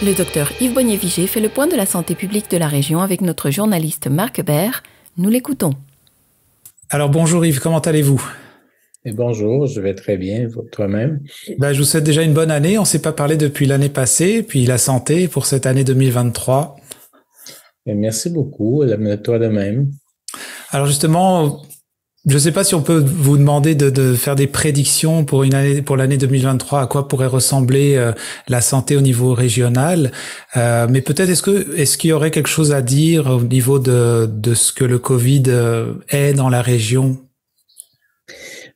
Le docteur Yves Bonnier-Vigé fait le point de la santé publique de la région avec notre journaliste Marc Bert. Nous l'écoutons. Alors bonjour Yves, comment allez-vous? Et bonjour, je vais très bien, toi-même. Je vous souhaite déjà une bonne année. On ne s'est pas parlé depuis l'année passée, puis la santé pour cette année 2023. Et merci beaucoup, toi de même. Alors justement, je ne sais pas si on peut vous demander de faire des prédictions pour l'année 2023, à quoi pourrait ressembler la santé au niveau régional. Mais peut-être est-ce qu'il y aurait quelque chose à dire au niveau de ce que le Covid est dans la région?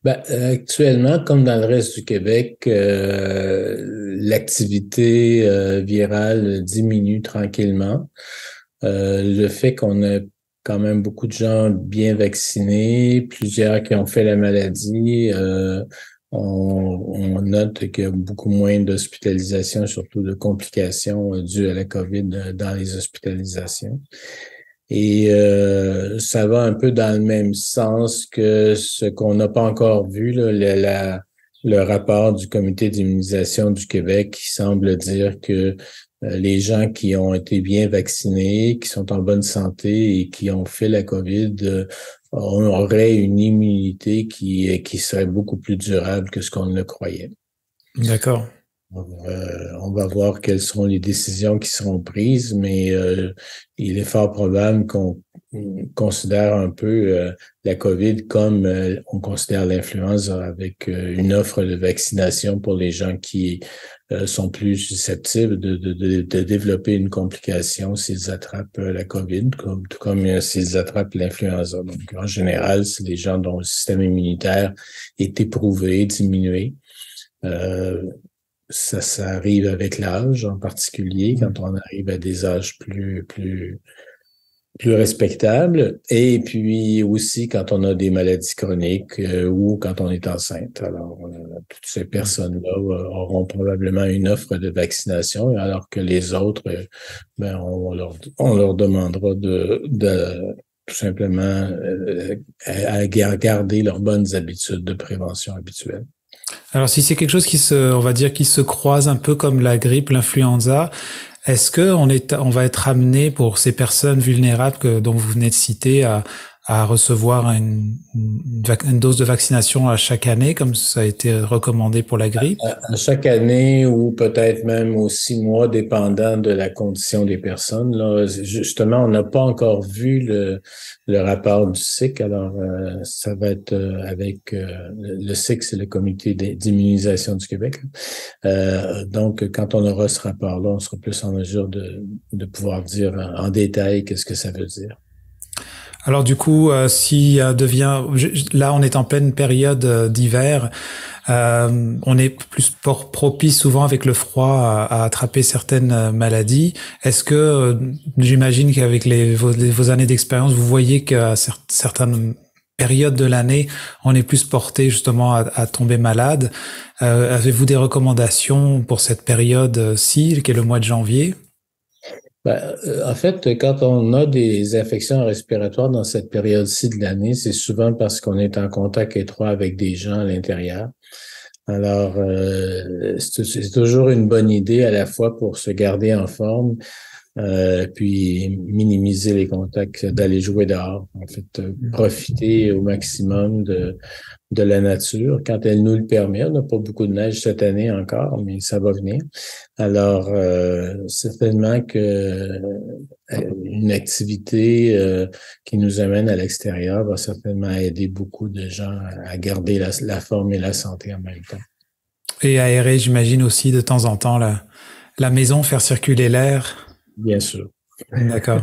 Actuellement, comme dans le reste du Québec, l'activité virale diminue tranquillement. Le fait qu'on a quand même beaucoup de gens bien vaccinés, plusieurs qui ont fait la maladie, on note qu'il y a beaucoup moins d'hospitalisations, surtout de complications dues à la COVID dans les hospitalisations. Et ça va un peu dans le même sens que ce qu'on n'a pas encore vu, là, le rapport du Comité d'immunisation du Québec qui semble dire que les gens qui ont été bien vaccinés, qui sont en bonne santé et qui ont fait la COVID auraient une immunité qui serait beaucoup plus durable que ce qu'on le croyait. D'accord. On va voir quelles seront les décisions qui seront prises, mais il est fort probable qu'on considère un peu la COVID comme on considère l'influenza, avec une offre de vaccination pour les gens qui sont plus susceptibles de développer une complication s'ils attrapent la COVID, tout comme s'ils attrapent l'influenza. Donc, en général, c'est les gens dont le système immunitaire est éprouvé, diminué. Ça arrive avec l'âge, en particulier, quand on arrive à des âges plus respectables, et puis aussi quand on a des maladies chroniques ou quand on est enceinte. Alors, toutes ces personnes-là auront probablement une offre de vaccination, alors que les autres, on leur demandera de tout simplement à garder leurs bonnes habitudes de prévention habituelles. Alors si c'est quelque chose on va dire, qui se croise un peu comme la grippe, l'influenza, est-ce que on va être amené pour ces personnes vulnérables dont vous venez de citer à recevoir une dose de vaccination à chaque année, comme ça a été recommandé pour la grippe? À chaque année ou peut-être même aux 6 mois, dépendant de la condition des personnes. Là, justement, on n'a pas encore vu le rapport du SIC. Alors, ça va être avec le SIC, c'est le Comité d'immunisation du Québec. Donc, quand on aura ce rapport-là, on sera plus en mesure de pouvoir dire en détail qu'est-ce que ça veut dire. Alors du coup, là on est en pleine période d'hiver, on est plus propice souvent avec le froid à attraper certaines maladies. Est-ce que, j'imagine qu'avec vos années d'expérience, vous voyez qu'à certaines périodes de l'année, on est plus porté justement à tomber malade. Avez-vous des recommandations pour cette période-ci, qui est le mois de janvier? En fait, quand on a des infections respiratoires dans cette période-ci de l'année, c'est souvent parce qu'on est en contact étroit avec des gens à l'intérieur. Alors, c'est toujours une bonne idée à la fois pour se garder en forme, puis minimiser les contacts, d'aller jouer dehors. En fait, profiter au maximum de la nature quand elle nous le permet. On n'a pas beaucoup de neige cette année encore, mais ça va venir. Alors, certainement que une activité qui nous amène à l'extérieur va certainement aider beaucoup de gens à garder la forme et la santé en même temps. Et aérer, j'imagine aussi de temps en temps la maison, faire circuler l'air. Bien sûr. D'accord.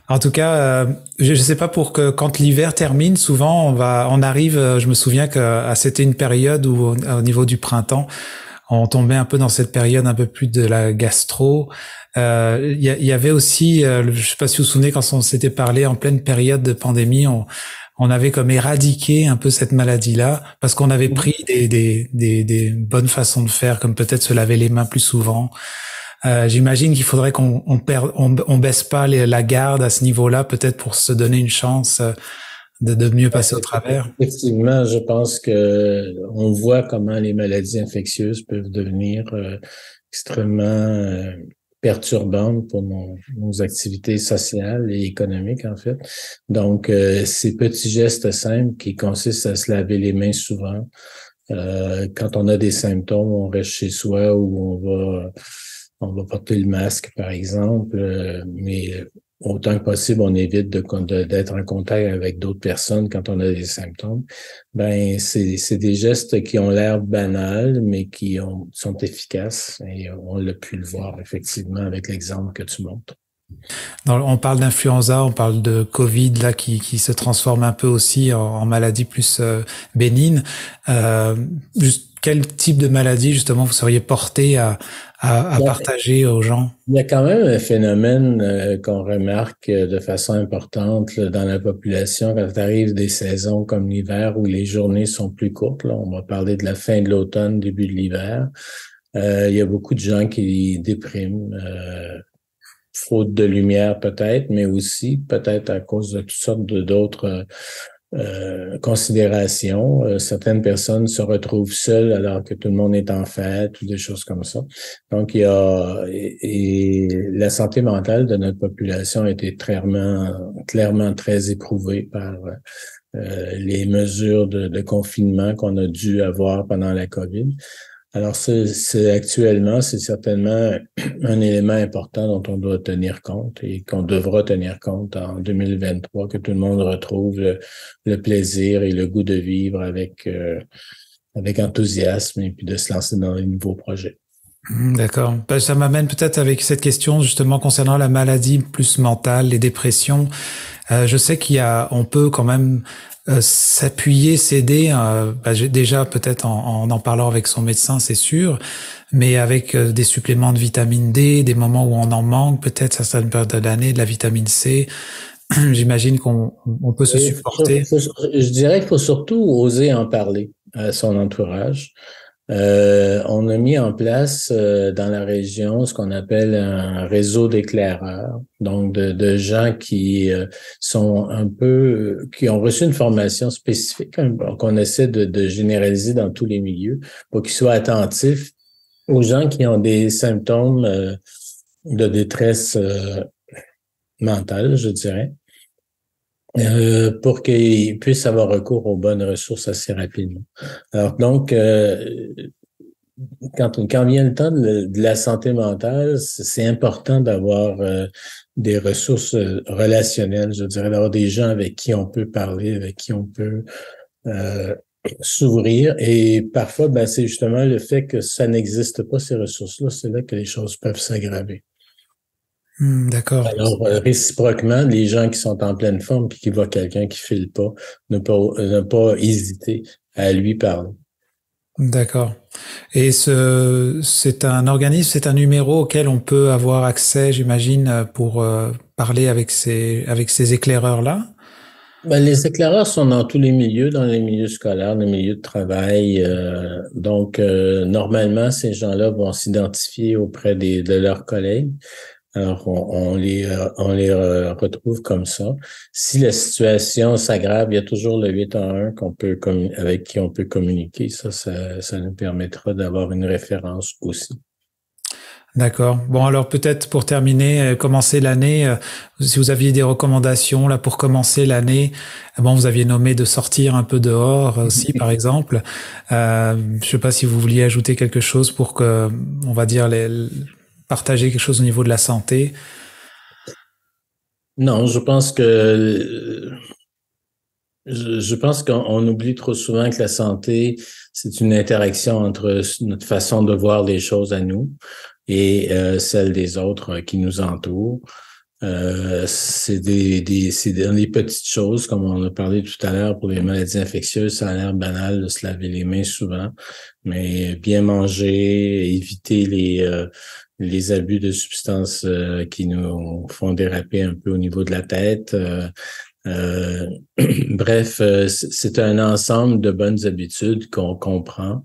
En tout cas, je sais pas quand l'hiver termine, souvent on arrive. Je me souviens que c'était une période où au niveau du printemps, on tombait un peu dans cette période un peu plus de la gastro. Il y avait aussi, je sais pas si vous vous souvenez, quand on s'était parlé en pleine période de pandémie, on avait comme éradiqué un peu cette maladie-là parce qu'on avait pris des bonnes façons de faire, comme peut-être se laver les mains plus souvent. J'imagine qu'il faudrait qu'on baisse pas la garde à ce niveau-là, peut-être pour se donner une chance de mieux passer au travers. Effectivement, je pense que on voit comment les maladies infectieuses peuvent devenir extrêmement perturbantes pour nos activités sociales et économiques, en fait. Donc, ces petits gestes simples qui consistent à se laver les mains souvent. Quand on a des symptômes, on reste chez soi ou on va porter le masque, par exemple, mais autant que possible, on évite d'être en contact avec d'autres personnes quand on a des symptômes. Ben, c'est des gestes qui ont l'air banals, mais sont efficaces et on l'a pu le voir effectivement avec l'exemple que tu montres. On parle d'influenza, on parle de Covid là qui se transforme un peu aussi en maladie plus bénigne. Juste quel type de maladie justement vous seriez porté à partager aux gens? Il y a quand même un phénomène qu'on remarque de façon importante là, dans la population quand arrive des saisons comme l'hiver où les journées sont plus courtes. Là, on va parler de la fin de l'automne, début de l'hiver. Il y a beaucoup de gens qui dépriment. Faute de lumière peut-être, mais aussi peut-être à cause de toutes sortes d'autres considérations. Certaines personnes se retrouvent seules alors que tout le monde est en fête ou des choses comme ça. Donc, il y a et la santé mentale de notre population a été clairement très éprouvée par les mesures de confinement qu'on a dû avoir pendant la COVID. Alors, actuellement, c'est certainement un élément important dont on doit tenir compte et qu'on devra tenir compte en 2023, que tout le monde retrouve le plaisir et le goût de vivre avec enthousiasme et puis de se lancer dans de nouveaux projets. D'accord. Ça m'amène peut-être avec cette question justement concernant la maladie plus mentale, les dépressions. Je sais on peut quand même s'appuyer, s'aider, déjà peut-être en parlant avec son médecin, c'est sûr, mais avec des suppléments de vitamine D, des moments où on en manque, peut-être certaines périodes de l'année, de la vitamine C. J'imagine qu'on peut se supporter. Je dirais qu'il faut surtout oser en parler à son entourage. On a mis en place dans la région ce qu'on appelle un réseau d'éclaireurs, donc de gens qui sont qui ont reçu une formation spécifique qu'on essaie de généraliser dans tous les milieux pour qu'ils soient attentifs aux gens qui ont des symptômes de détresse mentale, je dirais. Pour qu'ils puissent avoir recours aux bonnes ressources assez rapidement. Alors donc, quand vient le temps de la santé mentale, c'est important d'avoir des ressources relationnelles, je dirais, d'avoir des gens avec qui on peut parler, avec qui on peut s'ouvrir. Et parfois, c'est justement le fait que ça n'existe pas, ces ressources-là, c'est là que les choses peuvent s'aggraver. D'accord. Alors, réciproquement, les gens qui sont en pleine forme puis qui voient quelqu'un qui file pas, ne pas hésiter à lui parler. D'accord. Et c'est un organisme, c'est un numéro auquel on peut avoir accès, j'imagine, pour parler avec ces éclaireurs-là? Les éclaireurs sont dans tous les milieux, dans les milieux scolaires, les milieux de travail. Donc, normalement, ces gens-là vont s'identifier auprès de leurs collègues. Alors, on les retrouve comme ça. Si la situation s'aggrave, il y a toujours le 811 avec qui on peut communiquer. Ça nous permettra d'avoir une référence aussi. D'accord. Bon, alors peut-être pour terminer, commencer l'année, si vous aviez des recommandations là pour commencer l'année, bon, vous aviez nommé de sortir un peu dehors aussi, par exemple. Je sais pas si vous vouliez ajouter quelque chose pour que, on va dire, partager quelque chose au niveau de la santé. Non, je pense qu'on oublie trop souvent que la santé, c'est une interaction entre notre façon de voir les choses à nous et celle des autres qui nous entourent. C'est dans les petites choses, comme on a parlé tout à l'heure pour les maladies infectieuses, ça a l'air banal de se laver les mains souvent, mais bien manger, éviter les abus de substances qui nous font déraper un peu au niveau de la tête. Bref, c'est un ensemble de bonnes habitudes qu'on comprend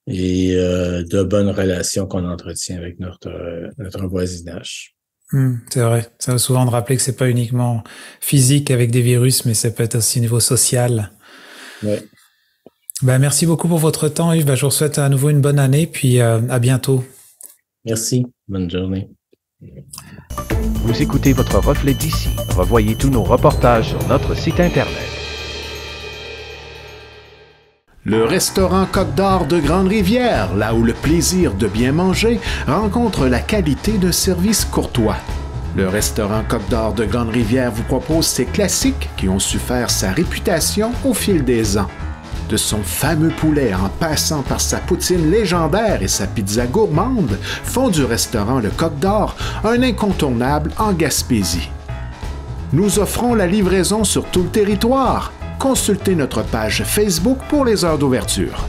et de bonnes relations qu'on entretient avec notre voisinage. C'est vrai. Ça va souvent de rappeler que c'est pas uniquement physique avec des virus, mais ça peut être aussi au niveau social. Ouais. Merci beaucoup pour votre temps, Yves. Je vous souhaite à nouveau une bonne année, puis à bientôt. Merci. Bonne journée. Vous écoutez votre reflet d'ici. Revoyez tous nos reportages sur notre site Internet. Le restaurant Côte d'Or de Grande-Rivière, là où le plaisir de bien manger rencontre la qualité d'un service courtois. Le restaurant Côte d'Or de Grande-Rivière vous propose ses classiques qui ont su faire sa réputation au fil des ans. De son fameux poulet en passant par sa poutine légendaire et sa pizza gourmande, font du restaurant Le Côte d'Or un incontournable en Gaspésie. Nous offrons la livraison sur tout le territoire. Consultez notre page Facebook pour les heures d'ouverture.